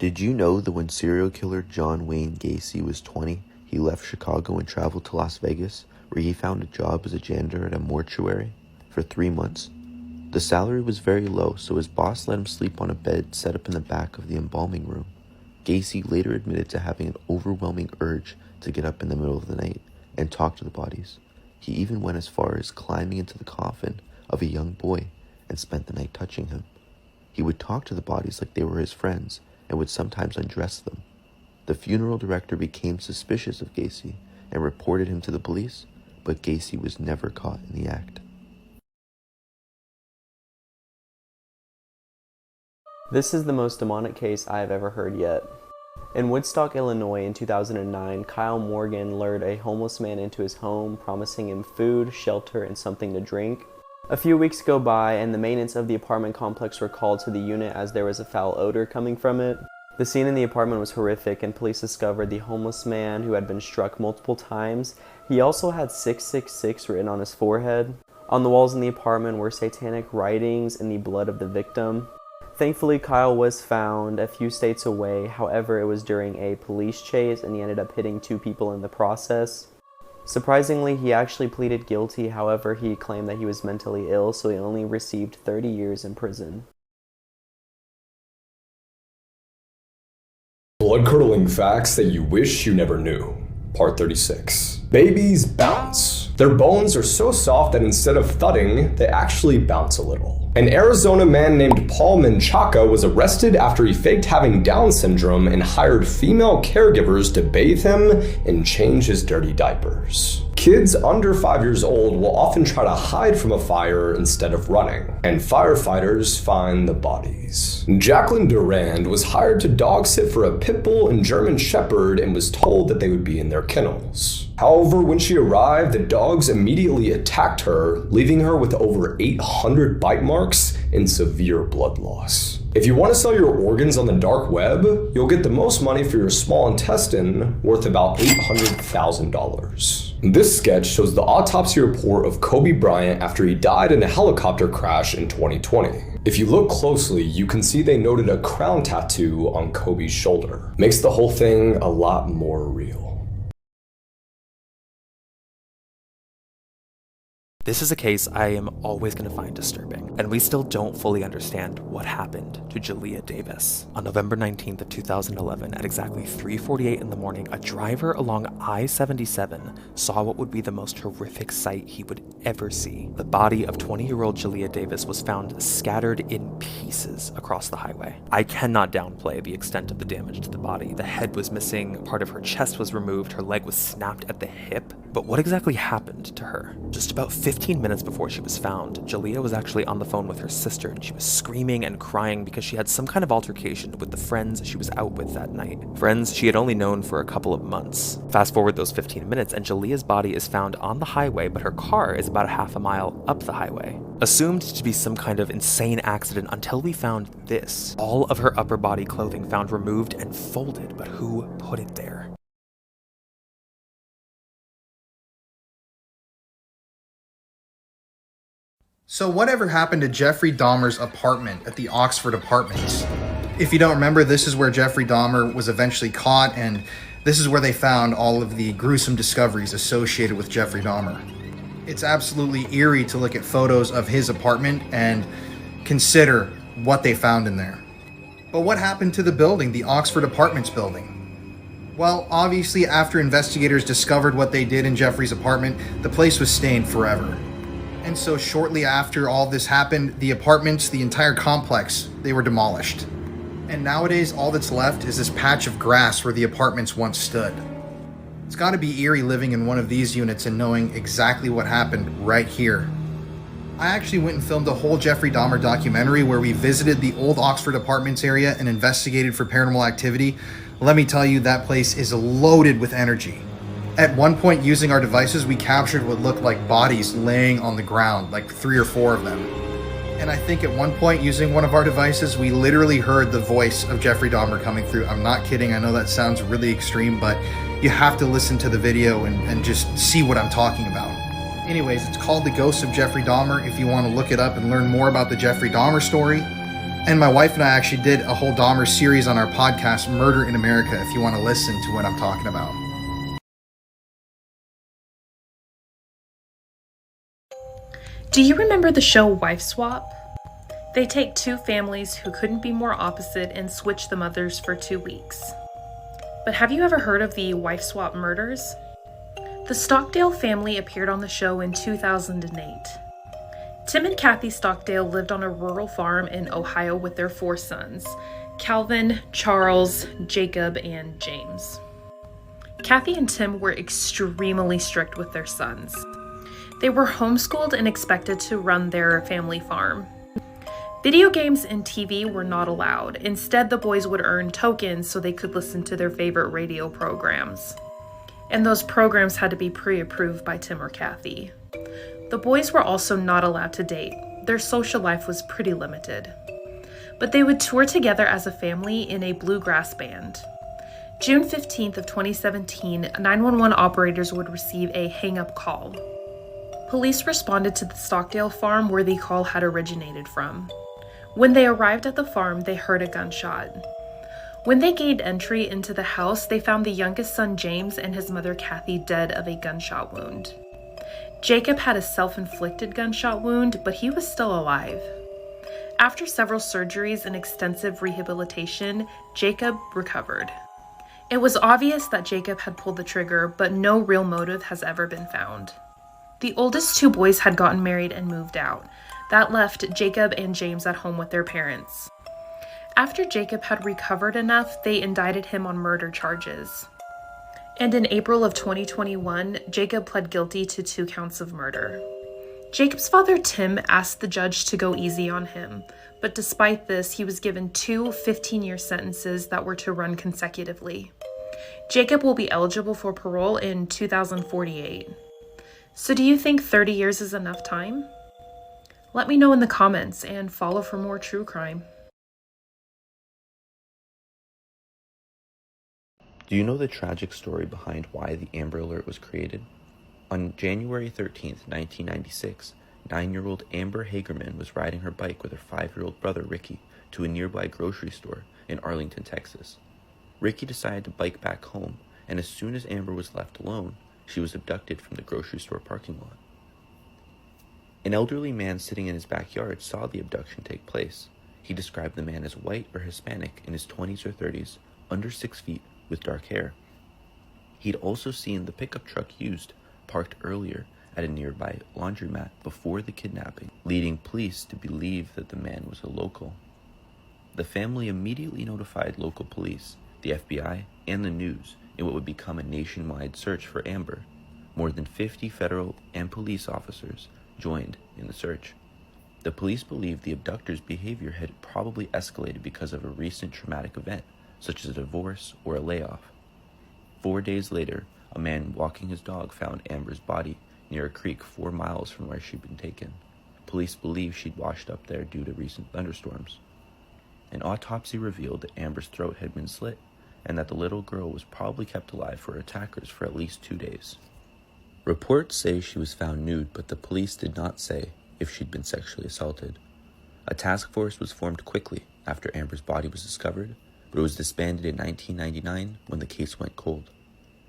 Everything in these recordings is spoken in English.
Did you know that when serial killer John Wayne Gacy was 20, he left Chicago and traveled to Las Vegas, where he found a job as a janitor at a mortuary for 3 months? The salary was very low, so his boss let him sleep on a bed set up in the back of the embalming room. Gacy later admitted to having an overwhelming urge to get up in the middle of the night and talk to the bodies. He even went as far as climbing into the coffin of a young boy and spent the night touching him. He would talk to the bodies like they were his friends and would sometimes undress them. The funeral director became suspicious of Gacy and reported him to the police, but Gacy was never caught in the act. This is the most demonic case I have ever heard yet. In Woodstock, Illinois in 2009, Kyle Morgan lured a homeless man into his home, promising him food, shelter, and something to drink. A few weeks go by and the maintenance of the apartment complex were called to the unit as there was a foul odor coming from it. The scene in the apartment was horrific and police discovered the homeless man who had been struck multiple times. He also had 666 written on his forehead. On the walls in the apartment were satanic writings in the blood of the victim. Thankfully, Kyle was found a few states away. However, it was during a police chase and he ended up hitting 2 people in the process. Surprisingly, he actually pleaded guilty. However, he claimed that he was mentally ill, so he only received 30 years in prison. Blood-curdling facts that you wish you never knew. Part 36. Babies bounce. Their bones are so soft that instead of thudding, they actually bounce a little. An Arizona man named Paul Menchaca was arrested after he faked having Down syndrome and hired female caregivers to bathe him and change his dirty diapers. Kids under 5 years old will often try to hide from a fire instead of running, and firefighters find the bodies. Jacqueline Durand was hired to dog sit for a pit bull and German shepherd and was told that they would be in their kennels. However, when she arrived, the dogs immediately attacked her, leaving her with over 800 bite marks and severe blood loss. If you want to sell your organs on the dark web, you'll get the most money for your small intestine, worth about $800,000. This sketch shows the autopsy report of Kobe Bryant after he died in a helicopter crash in 2020. If you look closely, you can see they noted a crown tattoo on Kobe's shoulder. Makes the whole thing a lot more real. This is a case I am always going to find disturbing, and we still don't fully understand what happened to Jalia Davis. On November 19th of 2011, at exactly 3:48 in the morning, a driver along I-77 saw what would be the most horrific sight he would ever see. The body of 20-year-old Jalia Davis was found scattered in pieces across the highway. I cannot downplay the extent of the damage to the body. The head was missing, part of her chest was removed, her leg was snapped at the hip. But what exactly happened to her? Just about 15 minutes before she was found, Jalia was actually on the phone with her sister and she was screaming and crying because she had some kind of altercation with the friends she was out with that night. Friends she had only known for a couple of months. Fast forward those 15 minutes and Jalia's body is found on the highway, but her car is about a half a mile up the highway. Assumed to be some kind of insane accident until we found this. All of her upper body clothing found removed and folded, but who put it there? So whatever happened to Jeffrey Dahmer's apartment at the Oxford Apartments? If you don't remember, this is where Jeffrey Dahmer was eventually caught, and this is where they found all of the gruesome discoveries associated with Jeffrey Dahmer. It's absolutely eerie to look at photos of his apartment and consider what they found in there. But what happened to the building, the Oxford Apartments building? Well, obviously after investigators discovered what they did in Jeffrey's apartment, the place was stained forever. And so shortly after all this happened, the apartments, the entire complex, they were demolished. And nowadays, all that's left is this patch of grass where the apartments once stood. It's gotta be eerie living in one of these units and knowing exactly what happened right here. I actually went and filmed a whole Jeffrey Dahmer documentary where we visited the old Oxford Apartments area and investigated for paranormal activity. Let me tell you, that place is loaded with energy. At one point, using our devices, we captured what looked like bodies laying on the ground, like 3 or 4 of them. And I think at one point, using one of our devices, we literally heard the voice of Jeffrey Dahmer coming through. I'm not kidding. I know that sounds really extreme, but you have to listen to the video and just see what I'm talking about. Anyways, it's called The Ghost of Jeffrey Dahmer if you want to look it up and learn more about the Jeffrey Dahmer story. And my wife and I actually did a whole Dahmer series on our podcast, Murder in America, if you want to listen to what I'm talking about. Do you remember the show Wife Swap? They take two families who couldn't be more opposite and switch the mothers for 2 weeks. But have you ever heard of the Wife Swap murders? The Stockdale family appeared on the show in 2008. Tim and Kathy Stockdale lived on a rural farm in Ohio with their 4 sons, Calvin, Charles, Jacob, and James. Kathy and Tim were extremely strict with their sons. They were homeschooled and expected to run their family farm. Video games and TV were not allowed. Instead, the boys would earn tokens so they could listen to their favorite radio programs. And those programs had to be pre-approved by Tim or Kathy. The boys were also not allowed to date. Their social life was pretty limited. But they would tour together as a family in a bluegrass band. June 15th of 2017, 911 operators would receive a hang-up call. Police responded to the Stockdale farm where the call had originated from. When they arrived at the farm, they heard a gunshot. When they gained entry into the house, they found the youngest son James and his mother Kathy dead of a gunshot wound. Jacob had a self-inflicted gunshot wound, but he was still alive. After several surgeries and extensive rehabilitation, Jacob recovered. It was obvious that Jacob had pulled the trigger, but no real motive has ever been found. The oldest 2 boys had gotten married and moved out. That left Jacob and James at home with their parents. After Jacob had recovered enough, they indicted him on murder charges. And in April of 2021, Jacob pled guilty to 2 counts of murder. Jacob's father, Tim, asked the judge to go easy on him, but despite this, he was given 2 15-year sentences that were to run consecutively. Jacob will be eligible for parole in 2048. So do you think 30 years is enough time? Let me know in the comments and follow for more true crime. Do you know the tragic story behind why the Amber Alert was created? On January 13th, 1996, 9-year-old Amber Hagerman was riding her bike with her 5-year-old brother Ricky to a nearby grocery store in Arlington, Texas. Ricky decided to bike back home, and as soon as Amber was left alone, she was abducted from the grocery store parking lot. An elderly man sitting in his backyard saw the abduction take place. He described the man as white or Hispanic in his 20s or 30s, under 6 feet, with dark hair. He'd also seen the pickup truck used, parked earlier at a nearby laundromat before the kidnapping, leading police to believe that the man was a local. The family immediately notified local police, the FBI, and the news in what would become a nationwide search for Amber. More than 50 federal and police officers joined in the search. The police believed the abductor's behavior had probably escalated because of a recent traumatic event, such as a divorce or a layoff. 4 days later, a man walking his dog found Amber's body near a creek 4 miles from where she'd been taken. Police believe she'd washed up there due to recent thunderstorms. An autopsy revealed that Amber's throat had been slit and that the little girl was probably kept alive for her attackers for at least 2 days. Reports say she was found nude, but the police did not say if she'd been sexually assaulted. A task force was formed quickly after Amber's body was discovered, but it was disbanded in 1999 when the case went cold.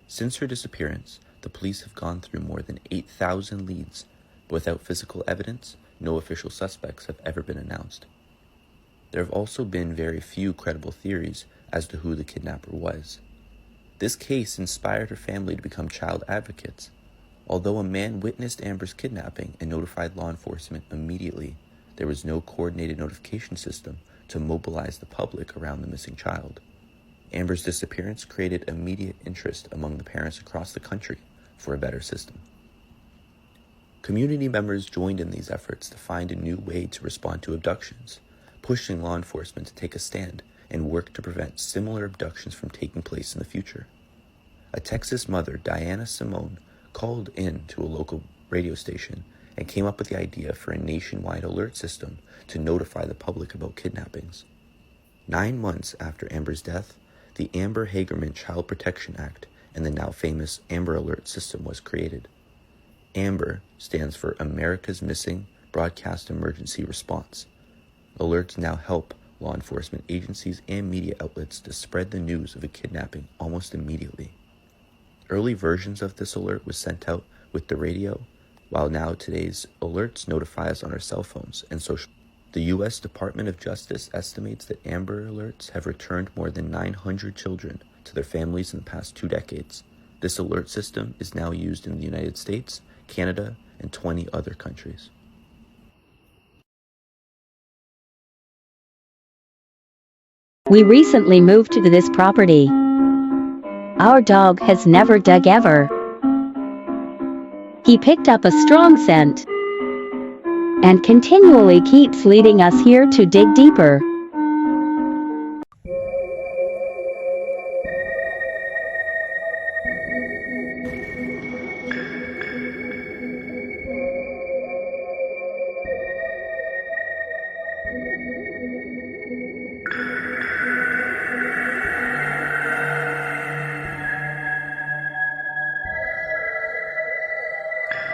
Since her disappearance, the police have gone through more than 8,000 leads, but without physical evidence, no official suspects have ever been announced. There have also been very few credible theories as to who the kidnapper was. This case inspired her family to become child advocates. Although a man witnessed Amber's kidnapping and notified law enforcement immediately, there was no coordinated notification system to mobilize the public around the missing child. Amber's disappearance created immediate interest among the parents across the country for a better system. Community members joined in these efforts to find a new way to respond to abductions, pushing law enforcement to take a stand and work to prevent similar abductions from taking place in the future. A Texas mother, Diana Simone, called in to a local radio station and came up with the idea for a nationwide alert system to notify the public about kidnappings. 9 months after Amber's death, the Amber Hagerman Child Protection Act and the now famous Amber Alert system was created. AMBER stands for America's Missing Broadcast Emergency Response. Alerts now help law enforcement agencies and media outlets to spread the news of a kidnapping almost immediately. Early versions of this alert was sent out with the radio, while now today's alerts notify us on our cell phones and social. The U.S. Department of Justice estimates that Amber Alerts have returned more than 900 children to their families in the past 2 decades. This alert system is now used in the United States, Canada, and 20 other countries. We recently moved to this property. Our dog has never dug ever. He picked up a strong scent and continually keeps leading us here to dig deeper.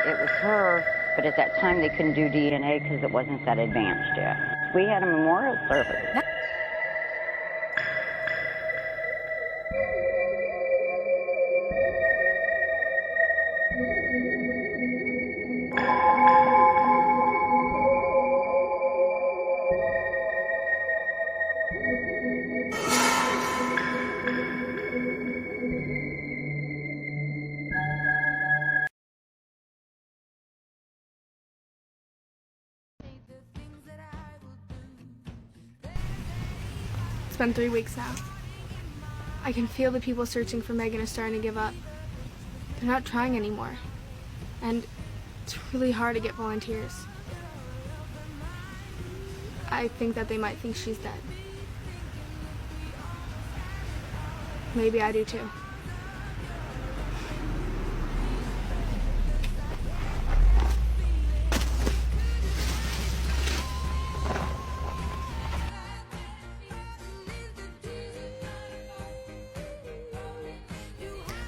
It was her, but at that time they couldn't do DNA because it wasn't that advanced yet. We had a memorial service. It's been 3 weeks now. I can feel the people searching for Megan are starting to give up. They're not trying anymore. And it's really hard to get volunteers. I think that they might think she's dead. Maybe I do too.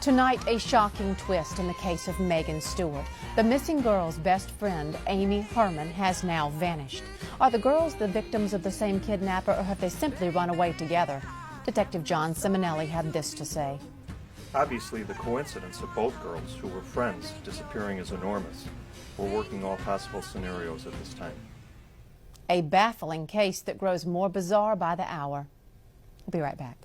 Tonight, a shocking twist in the case of Megan Stewart. The missing girl's best friend, Amy Herman, has now vanished. Are the girls the victims of the same kidnapper, or have they simply run away together? Detective John Simonelli had this to say. Obviously, the coincidence of both girls, who were friends, disappearing is enormous. We're working all possible scenarios at this time. A baffling case that grows more bizarre by the hour. We'll be right back.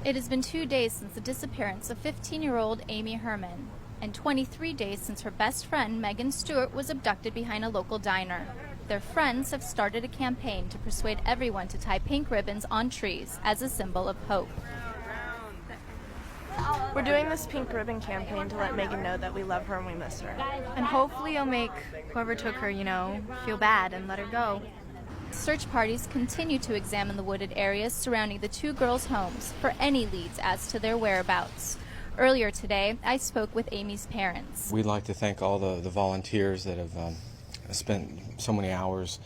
It has been 2 days since the disappearance of 15-year-old Amy Herman, and 23 days since her best friend Megan Stewart was abducted behind a local diner. Their friends have started a campaign to persuade everyone to tie pink ribbons on trees as a symbol of hope. We're doing this pink ribbon campaign to let Megan know that we love her and we miss her. And hopefully it'll make whoever took her, feel bad and let her go. Search parties continue to examine the wooded areas surrounding the two girls' homes for any leads as to their whereabouts. Earlier today, I spoke with Amy's parents. We'd like to thank all the volunteers that have spent so many hours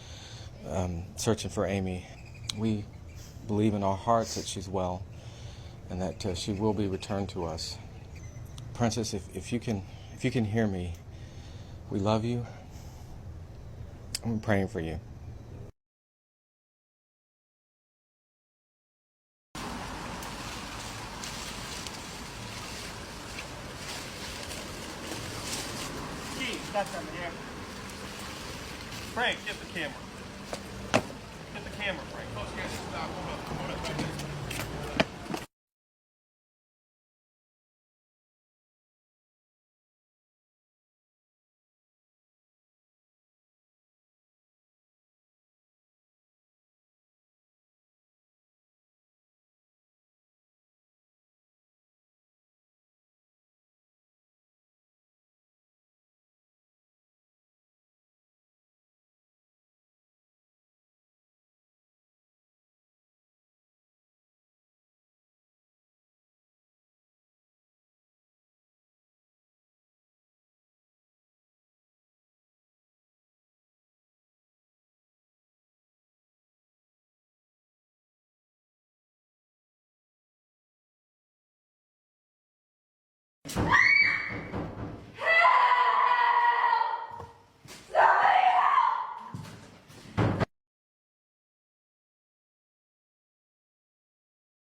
searching for Amy. We believe in our hearts that she's well and that she will be returned to us. Princess, if you can hear me, we love you. I'm praying for you. That's over there. Frank, get the camera. Get the camera, Frank. Hold up right there.